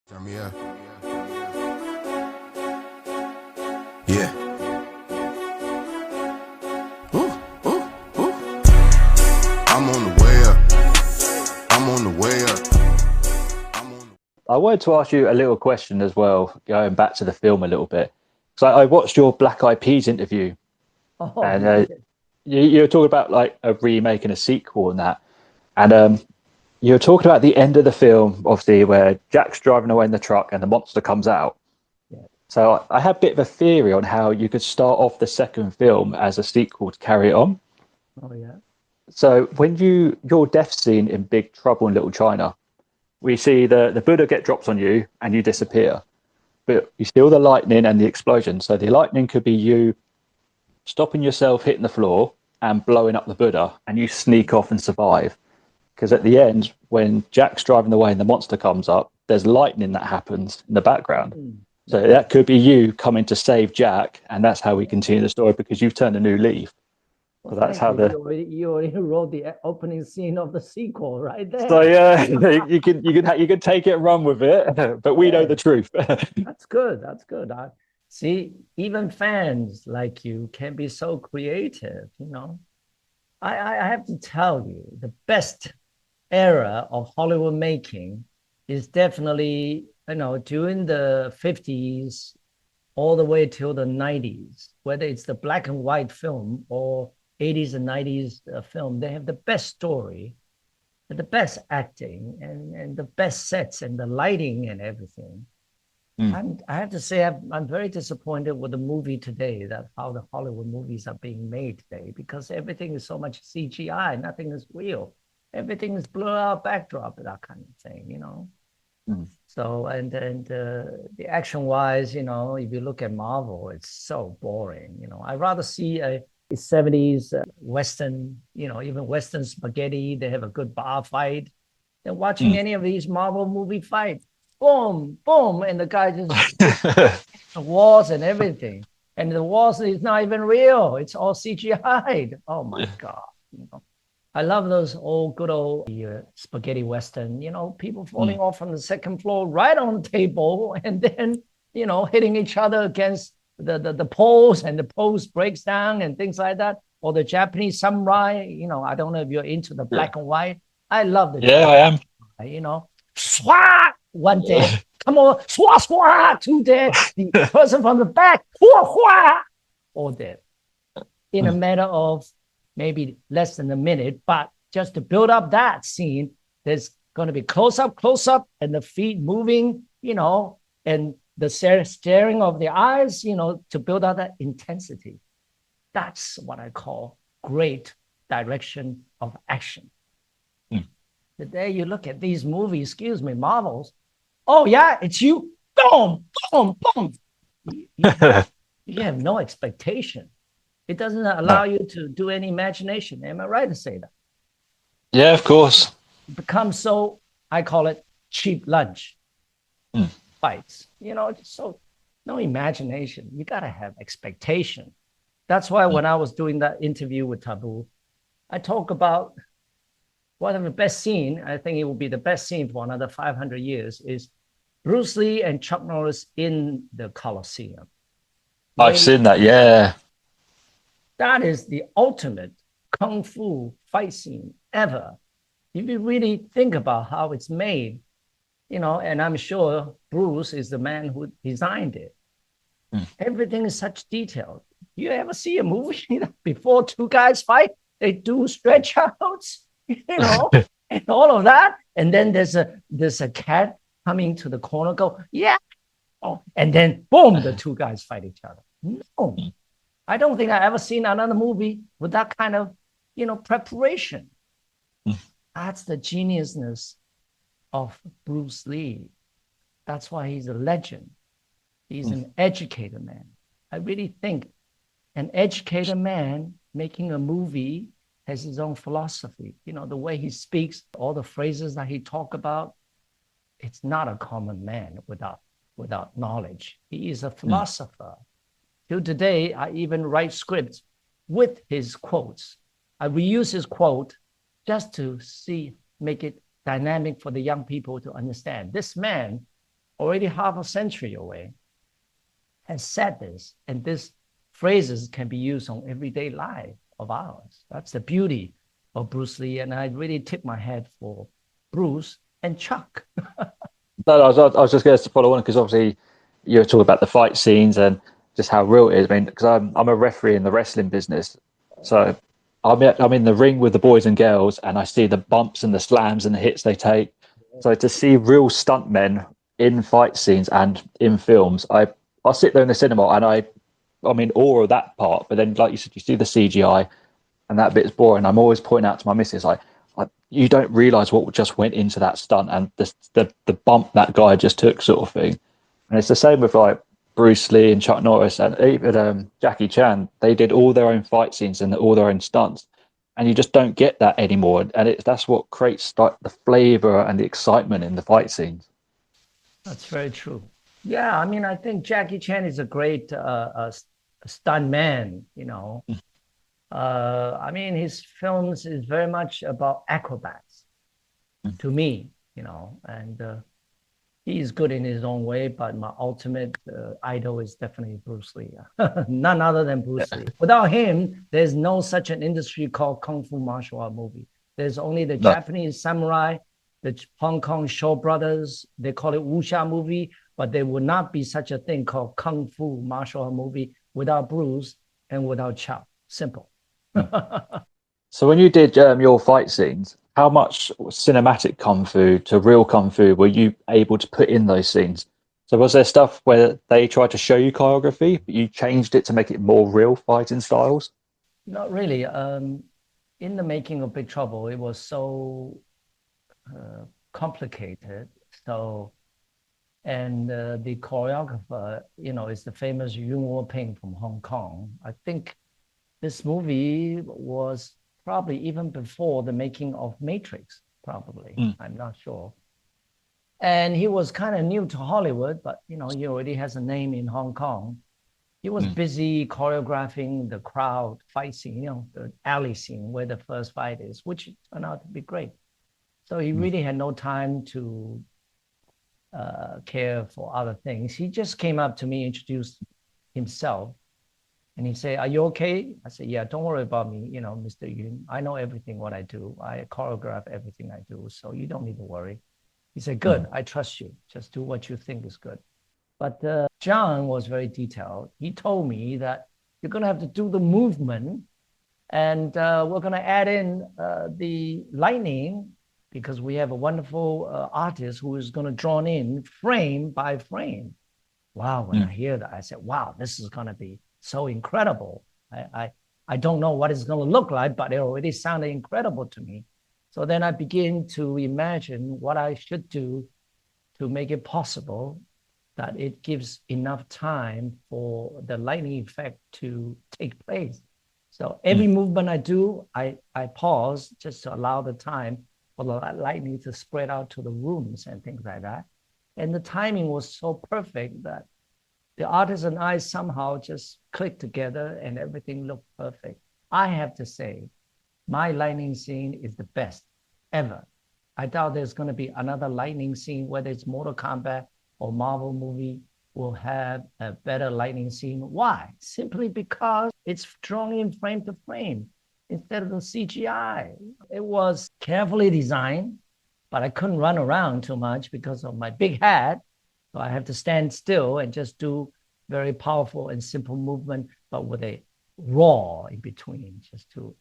Turn me up. Yeah. Ooh, ooh, ooh. I'm on the way up. I'm on the way up. I wanted to ask you a little question as well, going back to the film a little bit. So I watched your Black Eyed Peas interview, Oh, and you did. you were talking about like a remake and a sequel and that. And you were talking about the end of the film, obviously, where Jack's driving away in the truck and the monster comes out. Yeah. So I had a bit of a theory on how you could start off the second film as a sequel to carry it on. Oh, yeah. So when your death scene in Big Trouble in Little China, we see the Buddha get dropped on you and you disappear, but you still the lightning and the explosion. So the lightning could be you stopping yourself hitting the floor and blowing up the Buddha, and you sneak off and survive. Because at the end, when Jack's driving away and the monster comes up, there's lightning that happens in the background. So Yeah. that could be you coming to save Jack, and that's how we continue the story because you've turned a new leaf. Well, So that's thank how you. the You already wrote the opening scene of the sequel right so there. yeah, you can take it and run with it, but we know Yeah, the truth. that's good. That's good. I see. Even fans like you can be so creative. I have to tell you, the best era of Hollywood making is definitely during the 50s all the way till the 90s, whether it's the black and white film or 80s and 90s film. They have the best story, the best acting, and the best sets and the lighting and everything. Mm. I have to say, I'm very disappointed with the movie today, that how the Hollywood movies are being made today, because everything is so much CGI, nothing is real. Everything is blur out backdrop, that kind of thing. Mm. So, and the action wise, if you look at Marvel, it's so boring. I'd rather see a 70s Western, even Western spaghetti. They have a good bar fight than watching Mm. any of these Marvel movie fights. Boom, boom, and the guy just the walls and everything. And the walls is not even real. It's all CGI. Oh my God. I love those old good old spaghetti western, people falling Mm. off from the second floor right on the table and then, hitting each other against the poles, and the poles breaks down and things like that. Or the Japanese samurai, I don't know if you're into the Yeah, black and white. I love the yeah, I Japanese, am. swat one day, come on, swat, swat, two day, the person from the back, whua, whua, all dead in a Mm. matter of maybe less than a minute. But just to build up that scene, there's going to be close up, and the feet moving, and the staring of the eyes, to build out that intensity. That's what I call great direction of action. Mm. The day you look at these movies, excuse me, Marvels, oh yeah, it's you, boom, boom, boom. You have no expectation. It doesn't No. allow you to do any imagination. Am I right to say that? Yeah, of course. It becomes so, I call it cheap lunch Mm. fights. Just so no imagination. You got to have expectation. That's why Mm. when I was doing that interview with Taboo, I talk about one of the best scene. I think it will be the best scene for another 500 years is Bruce Lee and Chuck Norris in the Coliseum. I've They seen that. Yeah. That is the ultimate kung fu fight scene ever. If you really think about how it's made, and I'm sure Bruce is the man who designed it. Mm. Everything is such detail. You ever see a movie before two guys fight? They do stretch outs, and all of that. And then there's a cat coming to the corner, go, yeah. Oh, and then boom, the two guys fight each other. No, Mm. I don't think I ever seen another movie with that kind of, preparation. Mm. That's the geniusness of Bruce Lee. That's why he's a legend. He's Mm. an educated man. I really think an educated man making a movie has his own philosophy. The way he speaks, all the phrases that he talk about, it's not a common man without knowledge. He is a Mm. philosopher. Till today, I even write scripts with his quotes. I reuse his quote just to make it dynamic for the young people to understand. This man already half a century away, has said this, and these phrases can be used on everyday life of ours. That's the beauty of Bruce Lee, and I really tip my hat for Bruce and Chuck. No, I was just going to follow on because obviously you were talking about the fight scenes and just how real it is. I mean, because I'm a referee in the wrestling business, so I'm in the ring with the boys and girls, and I see the bumps and the slams and the hits they take. So to see real stuntmen in fight scenes and in films, I sit there in the cinema and I'm in awe of that part. But then, like you said, you see the CGI and that bit's boring. I'm always pointing out to my missus, like, you don't realize what just went into that stunt and the bump that guy just took, sort of thing. And it's the same with like Bruce Lee and Chuck Norris and even Jackie Chan. They did all their own fight scenes and all their own stunts, and you just don't get that anymore. And that's what creates like the flavor and the excitement in the fight scenes. That's very true. Yeah, I mean, I think Jackie Chan is a great stunt man, you know. I mean, his films is very much about acrobats to me, you know, and he's good in his own way, but my ultimate idol is definitely Bruce Lee. None other than Bruce Lee. Without him, there's no such an industry called Kung Fu martial art movie. There's only the No. Japanese samurai, the Hong Kong Shaw Brothers, they call it wuxia movie, but there would not be such a thing called Kung Fu martial art movie without Bruce and without Chow. Simple. So when you did your fight scenes, how much cinematic kung fu to real kung fu were you able to put in those scenes? So was there stuff where they tried to show you choreography, but you changed it to make it more real fighting styles? Not really. In the making of Big Trouble, it was so complicated. So, and the choreographer, you know, is the famous Yuen Wo-ping from Hong Kong. I think this movie was probably even before the making of Matrix, probably. I'm not sure. And he was kind of new to Hollywood, but you know, he already has a name in Hong Kong. He was busy choreographing the crowd fight scene, you know, the alley scene where the first fight is, which turned out to be great. So he really had no time to care for other things. He just came up to me, introduced himself, and he said, "Are you okay?" I said, "Yeah, don't worry about me, you know, Mr. Yun. I know everything what I do. I choreograph everything I do, so you don't need to worry." He said, "Good, I trust you. Just do what you think is good." But John was very detailed. He told me that you're going to have to do the movement, and we're going to add in the lightning because we have a wonderful artist who is going to draw in frame by frame. Wow, when I hear that, I said, wow, this is going to be so incredible. I don't know what it's going to look like, but it already sounded incredible to me. So then I begin to imagine what I should do to make it possible that it gives enough time for the lightning effect to take place. So every movement I do, I pause just to allow the time for the lightning to spread out to the rooms and things like that. And the timing was so perfect that the artist and I somehow just clicked together and everything looked perfect. I have to say, my lightning scene is the best ever. I doubt there's going to be another lightning scene, whether it's Mortal Kombat or Marvel movie, will have a better lightning scene. Why? Simply because it's drawn in frame to frame instead of the CGI. It was carefully designed, but I couldn't run around too much because of my big hat. So I have to stand still and just do very powerful and simple movement, but with a raw in between, just to,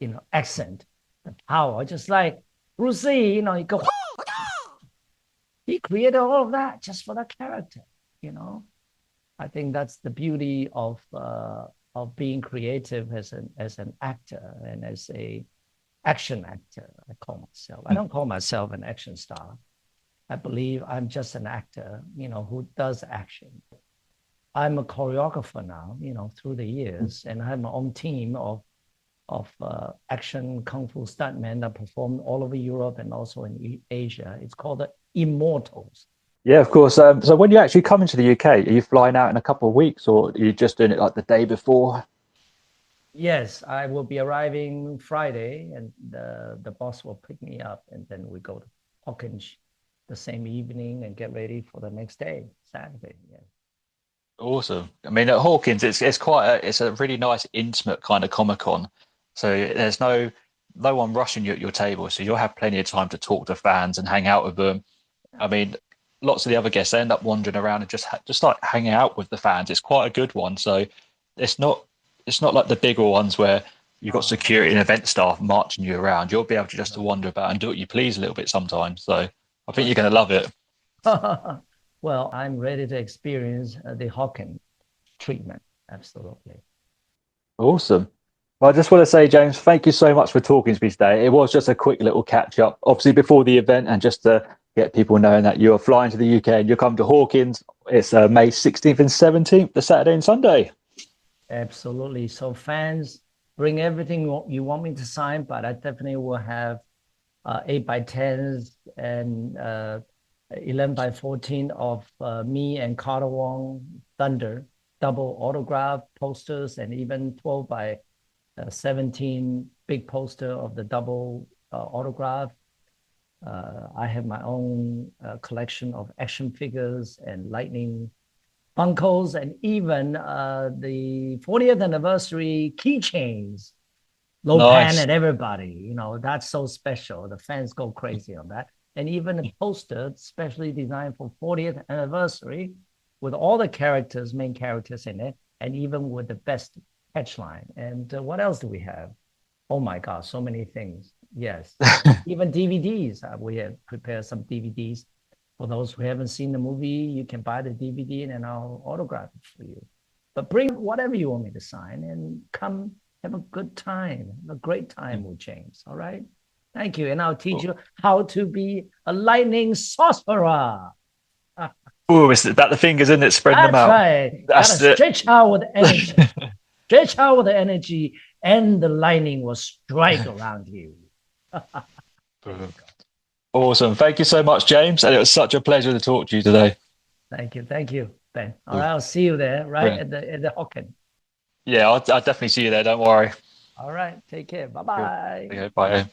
you know, accent the power. Just like Bruce Lee, you know, you go, he created all of that just for that character, you know. I think that's the beauty of being creative as an actor and as a action actor. I call myself. I don't call myself an action star. I believe I'm just an actor, you know, who does action. I'm a choreographer now, you know, through the years, and I have my own team of action kung fu stuntmen that perform all over Europe and also in Asia. It's called the Immortals. Yeah, of course. So when you actually come into the UK, are you flying out in a couple of weeks, or are you just doing it like the day before? Yes, I will be arriving Friday, and the boss will pick me up, and then we go to Hawkins the same evening and get ready for the next day, Saturday. Yeah. Awesome. I mean, at Hawkins, it's quite it's a really nice, intimate kind of Comic Con. So there's no one rushing you at your table, so you'll have plenty of time to talk to fans and hang out with them. I mean, lots of the other guests they end up wandering around and just like hanging out with the fans. It's quite a good one. So it's not it's not like the bigger ones where you've got security and event staff marching you around. You'll be able to just to wander about and do what you please a little bit sometimes. So I think you're going to love it. Well, I'm ready to experience the Hawking treatment. Absolutely. Awesome. Well, I just want to say, James, thank you so much for talking to me today. It was just a quick little catch up, obviously before the event, and just to get people knowing that you're flying to the UK and you'll come to Hawkins. It's May 16th and 17th, the Saturday and Sunday. Absolutely. So fans, bring everything you want me to sign, but I definitely will have 8 by 10s and 11 by 14 of me and Carter Wong Thunder, double autograph posters, and even 12 by 17 big poster of the double autograph. I have my own collection of action figures and lightning Funkos, and even the 40th anniversary keychains. Lopan and everybody, that's so special. The fans go crazy on that. And even a poster specially designed for 40th anniversary with all the characters, main characters in it, and even with the best headline. And what else do we have? Oh my God, so many things. Yes. Even DVDs. We have prepared some DVDs. For those who haven't seen the movie, you can buy the DVD and I'll autograph it for you. But bring whatever you want me to sign and come have a good time, a great time with James. All right. Thank you. And I'll teach you how to be a lightning sorcerer. Oh, it's about the fingers, isn't it? Spreading them out. Right. Gotta stretch out with energy. Stretch out with the energy, and the lightning will strike around you. Awesome. Thank you so much, James. And it was such a pleasure to talk to you today. Thank you, Ben. All right, I'll see you there, right? At the Hawking. Yeah, I'll definitely see you there. Don't worry. All right. Take care. Bye-bye. Okay, bye.